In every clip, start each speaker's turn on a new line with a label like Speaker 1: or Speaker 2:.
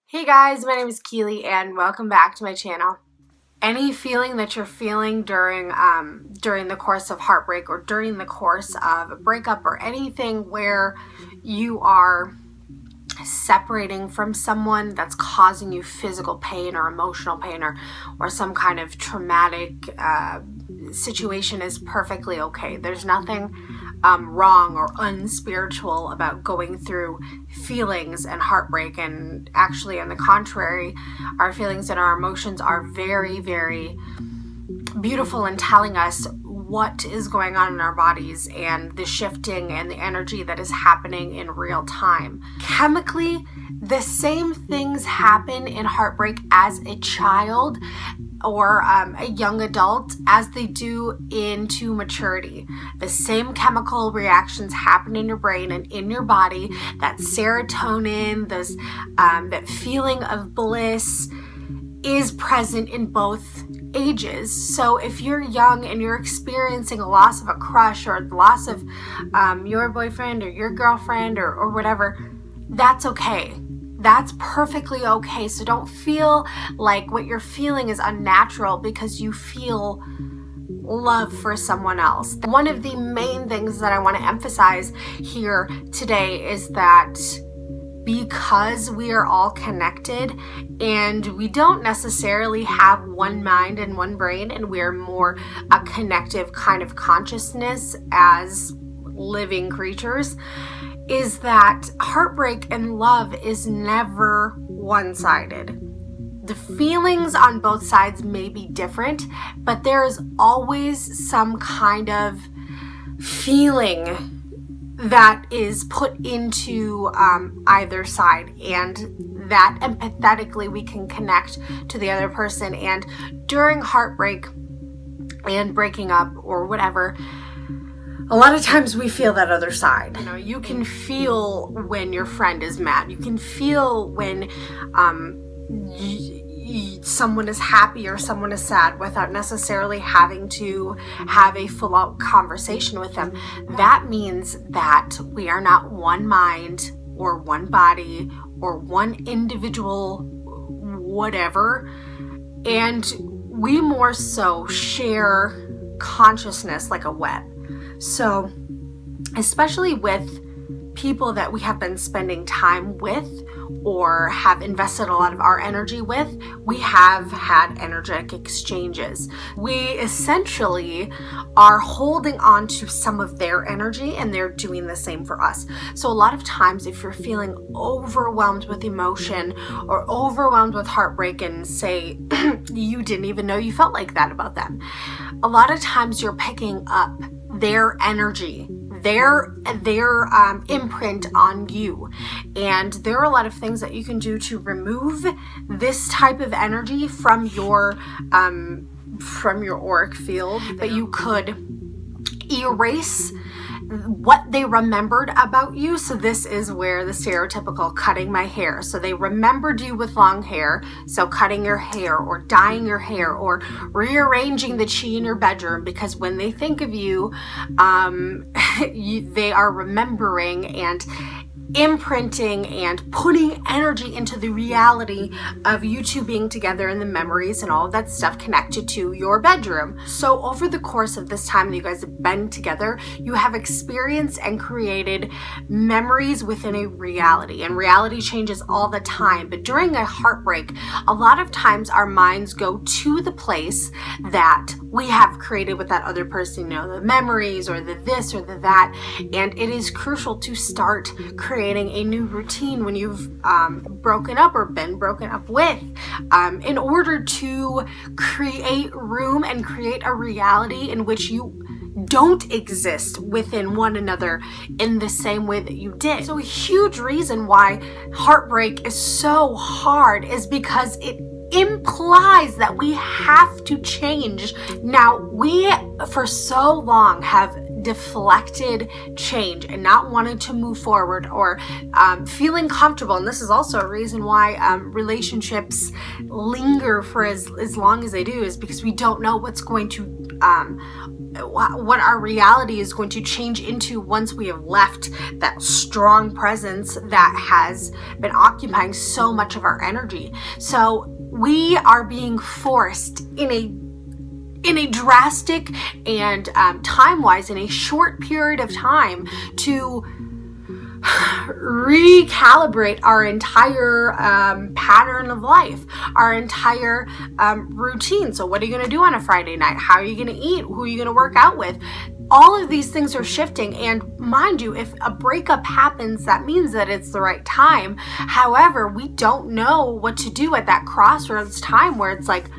Speaker 1: Hey guys, my name is Keely and welcome back to my channel. Any feeling that you're feeling during the course of heartbreak or during the course of a breakup or anything where you are separating from someone that's causing you physical pain or emotional pain or some kind of traumatic situation is perfectly okay. There's nothing wrong or unspiritual about going through feelings and heartbreak, and actually on the contrary, our feelings and our emotions are very, very beautiful in telling us what is going on in our bodies and the shifting and the energy that is happening in real time. Chemically, the same things happen in heartbreak as a child or a young adult as they do into maturity. The same chemical reactions happen in your brain and in your body. That serotonin, that feeling of bliss is present in both ages. So if you're young and you're experiencing a loss of a crush or the loss of your boyfriend or your girlfriend or whatever, that's okay. That's perfectly okay. So don't feel like what you're feeling is unnatural because you feel love for someone else. One of the main things that I want to emphasize here today is that because we are all connected and we don't necessarily have one mind and one brain, and we're more a connective kind of consciousness as living creatures, is that heartbreak and love is never one-sided. The feelings on both sides may be different, but there is always some kind of feeling that is put into either side, and that empathetically we can connect to the other person. And during heartbreak and breaking up or whatever, a lot of times we feel that other side. You can feel when your friend is mad. You can feel when someone is happy or someone is sad without necessarily having to have a full-out conversation with them. That means that we are not one mind or one body or one individual whatever, and we more so share consciousness like a web. So especially with people that we have been spending time with or have invested a lot of our energy with, we have had energetic exchanges. We essentially are holding on to some of their energy and they're doing the same for us. So a lot of times if you're feeling overwhelmed with emotion or overwhelmed with heartbreak, and say you didn't even know you felt like that about them, a lot of times you're picking up their energy, their imprint on you. And there are a lot of things that you can do to remove this type of energy from your auric field. But you could erase what they remembered about you. So this is where the stereotypical cutting my hair. So they remembered you with long hair, so cutting your hair or dyeing your hair or rearranging the chi in your bedroom, because when they think of you, they are remembering and imprinting and putting energy into the reality of you two being together, and the memories and all of that stuff connected to your bedroom. So over the course of this time that you guys have been together, you have experienced and created memories within a reality, and reality changes all the time. But during a heartbreak, a lot of times our minds go to the place that we have created with that other person, the memories or the this or the that, and it is crucial to start creating a new routine when you've broken up or been broken up with, in order to create room and create a reality in which you don't exist within one another in the same way that you did. So a huge reason why heartbreak is so hard is because it implies that we have to change. Now, we for so long have deflected change and not wanted to move forward or feeling comfortable. And this is also a reason why relationships linger for as long as they do, is because we don't know what's going to what our reality is going to change into once we have left that strong presence that has been occupying so much of our energy. So we are being forced in a drastic and time-wise, in a short period of time, to recalibrate our entire pattern of life, our entire routine. So what are you going to do on a Friday night? How are you going to eat? Who are you going to work out with? All of these things are shifting. And mind you, if a breakup happens, that means that it's the right time. However, we don't know what to do at that crossroads time where it's like,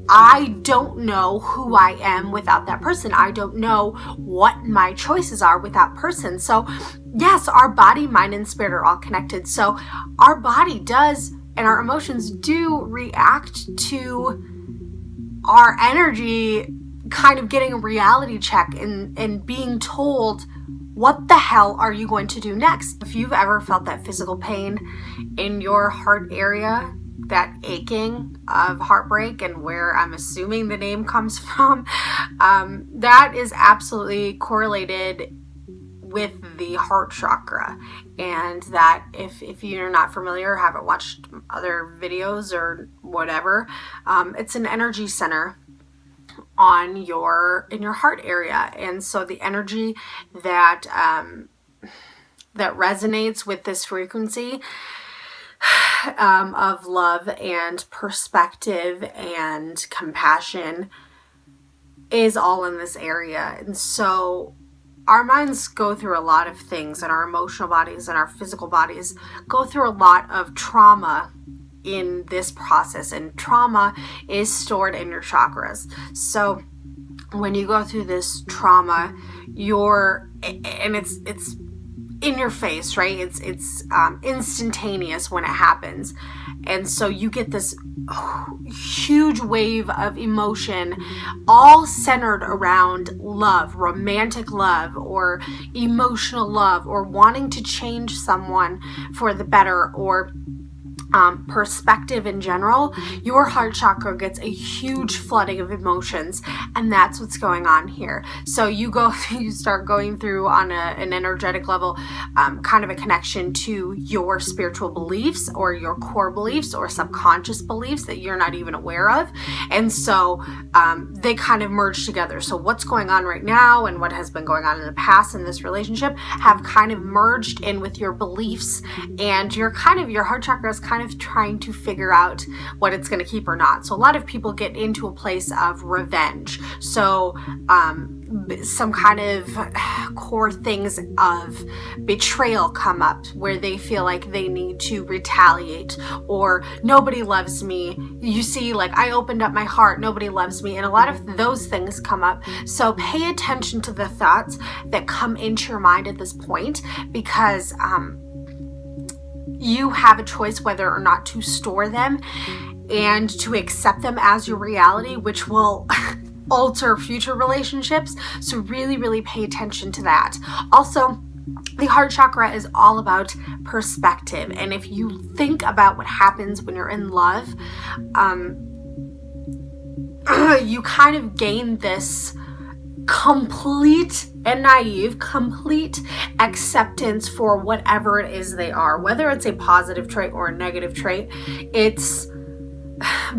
Speaker 1: I don't know who I am without that person. I don't know what my choices are with that person. So yes, our body, mind, and spirit are all connected. So our body does, and our emotions do react to our energy kind of getting a reality check and being told, what the hell are you going to do next? If you've ever felt that physical pain in your heart area, that aching of heartbreak, and where I'm assuming the name comes from, that is absolutely correlated with the heart chakra. And that if you're not familiar, haven't watched other videos or whatever, it's an energy center in your heart area. And so the energy that that resonates with this frequency of love and perspective and compassion is all in this area. And so our minds go through a lot of things, and our emotional bodies and our physical bodies go through a lot of trauma in this process, and trauma is stored in your chakras. So when you go through this trauma, it's in your face, right? It's instantaneous when it happens. And so you get this huge wave of emotion, all centered around love, romantic love, or emotional love, or wanting to change someone for the better, or perspective in general. Your heart chakra gets a huge flooding of emotions, and that's what's going on here. So you start going through on an energetic level, kind of a connection to your spiritual beliefs, or your core beliefs, or subconscious beliefs that you're not even aware of. And so they kind of merge together. So what's going on right now and what has been going on in the past in this relationship have kind of merged in with your beliefs, and your heart chakra is kind of trying to figure out what it's going to keep or not. So a lot of people get into a place of revenge. So some kind of core things of betrayal come up where they feel like they need to retaliate, or nobody loves me. You see, like, I opened up my heart, nobody loves me, and a lot of those things come up. So pay attention to the thoughts that come into your mind at this point, because you have a choice whether or not to store them and to accept them as your reality, which will alter future relationships. So really, really pay attention to that. Also, the heart chakra is all about perspective. And if you think about what happens when you're in love, you kind of gain this complete and naive, complete acceptance for whatever it is they are, whether it's a positive trait or a negative trait. It's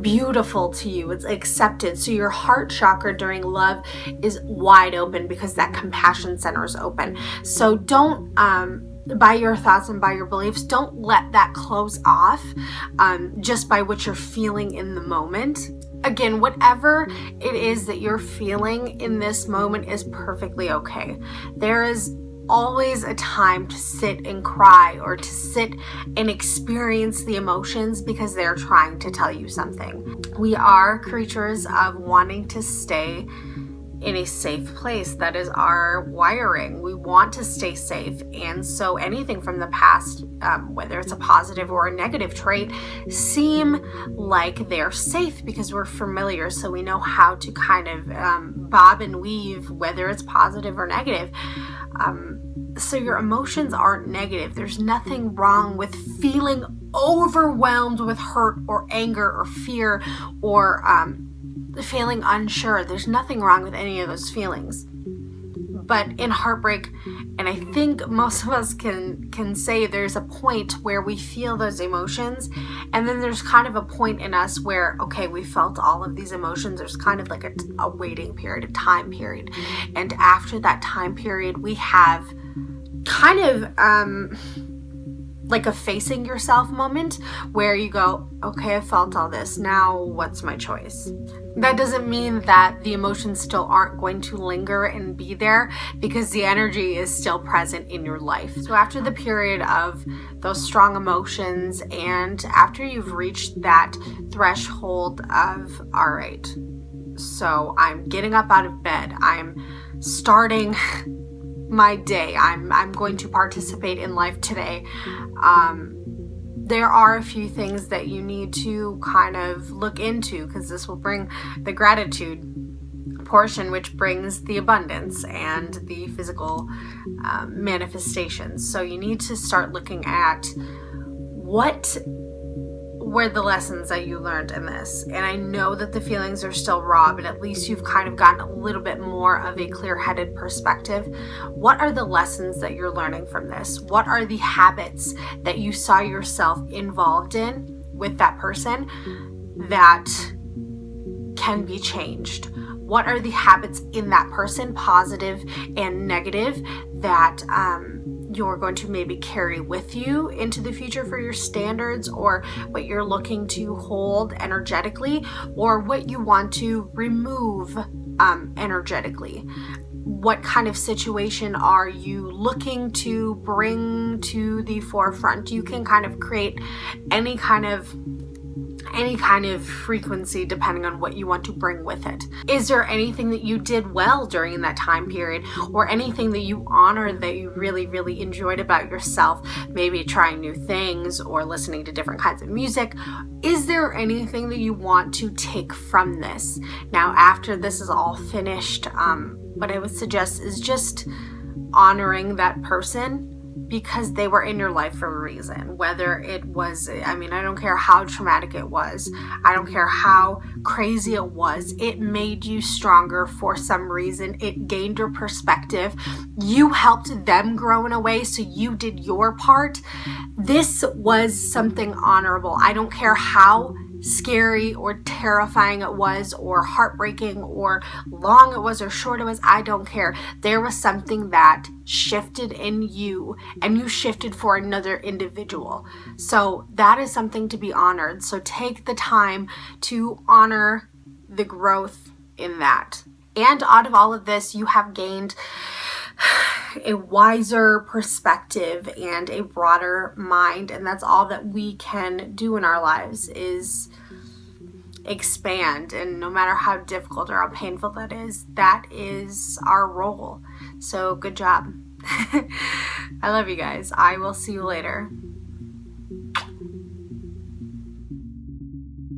Speaker 1: beautiful to you. It's accepted. So your heart chakra during love is wide open because that compassion center is open. So don't, by your thoughts and by your beliefs, don't let that close off just by what you're feeling in the moment. Again, whatever it is that you're feeling in this moment is perfectly okay. There is always a time to sit and cry, or to sit and experience the emotions, because they're trying to tell you something. We are creatures of wanting to stay in a safe place. That is our wiring. We want to stay safe. And so anything from the past, whether it's a positive or a negative trait, seem like they're safe because we're familiar. So we know how to kind of bob and weave, whether it's positive or negative. So your emotions aren't negative. There's nothing wrong with feeling overwhelmed with hurt or anger or fear or feeling unsure. There's nothing wrong with any of those feelings. But in heartbreak, and I think most of us can say there's a point where we feel those emotions, and then there's kind of a point in us where, okay, we felt all of these emotions. There's kind of like a waiting period, a time period. And after that time period, we have kind of like a facing yourself moment where you go, okay, I felt all this. Now what's my choice? That doesn't mean that the emotions still aren't going to linger and be there, because the energy is still present in your life. So after the period of those strong emotions, and after you've reached that threshold of, all right, so I'm getting up out of bed, I'm starting my day, I'm going to participate in life today. There are a few things that you need to kind of look into, because this will bring the gratitude portion, which brings the abundance and the physical manifestations. So you need to start looking at what were the lessons that you learned in this. And I know that the feelings are still raw, but at least you've kind of gotten a little bit more of a clear-headed perspective. What are the lessons that you're learning from this? What are the habits that you saw yourself involved in with that person that can be changed? What are the habits in that person, positive and negative, that you're going to maybe carry with you into the future for your standards, or what you're looking to hold energetically, or what you want to remove energetically? What kind of situation are you looking to bring to the forefront? You can kind of create any kind of frequency depending on what you want to bring with it. Is there anything that you did well during that time period, or anything that you honored that you really, really enjoyed about yourself? Maybe trying new things or listening to different kinds of music. Is there anything that you want to take from this? Now, after this is all finished, what I would suggest is just honoring that person, because they were in your life for a reason. Whether it was, I don't care how traumatic it was, I don't care how crazy it was, it made you stronger for some reason. It gained your perspective. You helped them grow in a way, so you did your part. This was something honorable. I don't care how scary or terrifying it was, or heartbreaking, or long it was, or short it was. I don't care. There was something that shifted in you, and you shifted for another individual. So that is something to be honored. So take the time to honor the growth in that. And out of all of this, you have gained a wiser perspective and a broader mind, and that's all that we can do in our lives, is expand. And no matter how difficult or how painful that is our role. So good job. I love you guys. I will see you later.